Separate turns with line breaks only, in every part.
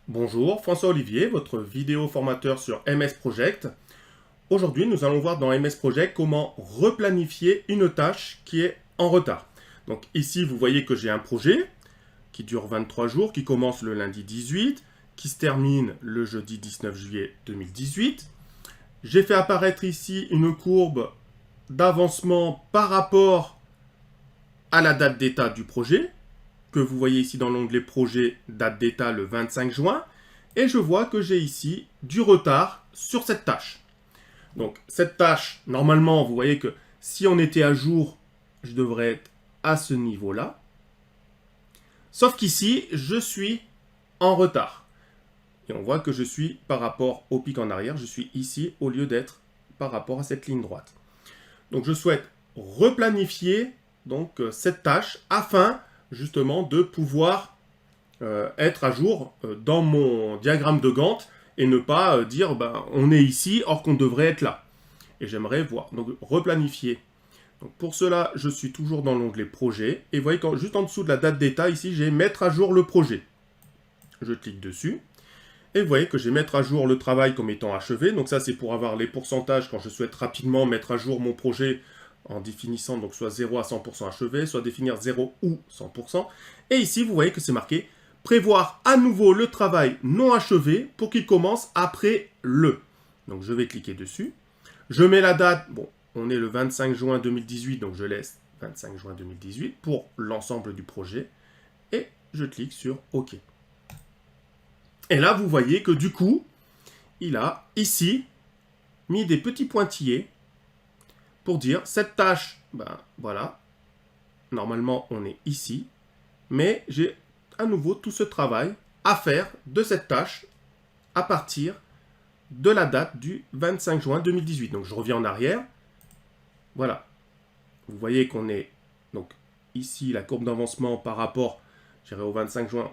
Bonjour, François Olivier, votre vidéo formateur sur MS Project. Aujourd'hui, nous allons voir dans MS Project comment replanifier une tâche qui est en retard. Donc ici, vous voyez que j'ai un projet qui dure 23 jours, qui commence le lundi 18, qui se termine le jeudi 19 juillet 2018. J'ai fait apparaître ici une courbe d'avancement par rapport à la date d'état du projet, que vous voyez ici dans l'onglet projet, date d'état le 25 juin, et je vois que j'ai ici du retard sur cette tâche. Donc cette tâche, normalement, vous voyez que si on était à jour, je devrais être à ce niveau-là. Sauf qu'ici, je suis en retard. Et on voit que je suis par rapport au pic en arrière, je suis ici au lieu d'être par rapport à cette ligne droite. Donc je souhaite replanifier donc, cette tâche afin justement de pouvoir être à jour dans mon diagramme de Gantt et ne pas dire on est ici or qu'on devrait être là. Et j'aimerais voir. Donc replanifier. Donc, pour cela, je suis toujours dans l'onglet projet. Et vous voyez que juste en dessous de la date d'état, ici, j'ai mettre à jour le projet. Je clique dessus. Et vous voyez que j'ai mettre à jour le travail comme étant achevé. Donc ça, c'est pour avoir les pourcentages quand je souhaite rapidement mettre à jour mon projet en définissant donc soit 0 à 100% achevé, soit définir 0 ou 100%. Et ici, vous voyez que c'est marqué prévoir à nouveau le travail non achevé pour qu'il commence après le. Donc je vais cliquer dessus. Je mets la date, bon, on est le 25 juin 2018, donc je laisse 25 juin 2018 pour l'ensemble du projet. Et je clique sur OK. Et là, vous voyez que du coup, il a ici mis des petits pointillés pour dire cette tâche, voilà, normalement on est ici, mais j'ai à nouveau tout ce travail à faire de cette tâche à partir de la date du 25 juin 2018. Donc je reviens en arrière, voilà, vous voyez qu'on est, donc ici la courbe d'avancement par rapport, je dirais au 25 juin,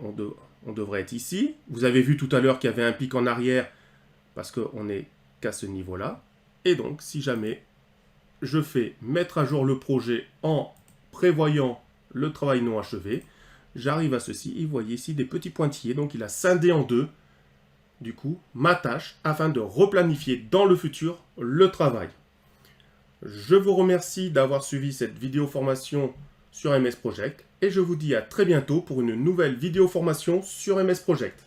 on devrait être ici. Vous avez vu tout à l'heure qu'il y avait un pic en arrière parce qu'on n'est qu'à ce niveau-là. Et donc si jamais je fais mettre à jour le projet en prévoyant le travail non achevé, j'arrive à ceci, et vous voyez ici des petits pointillés, donc il a scindé en deux, du coup, ma tâche, afin de replanifier dans le futur le travail. Je vous remercie d'avoir suivi cette vidéo formation sur MS Project, et je vous dis à très bientôt pour une nouvelle vidéo formation sur MS Project.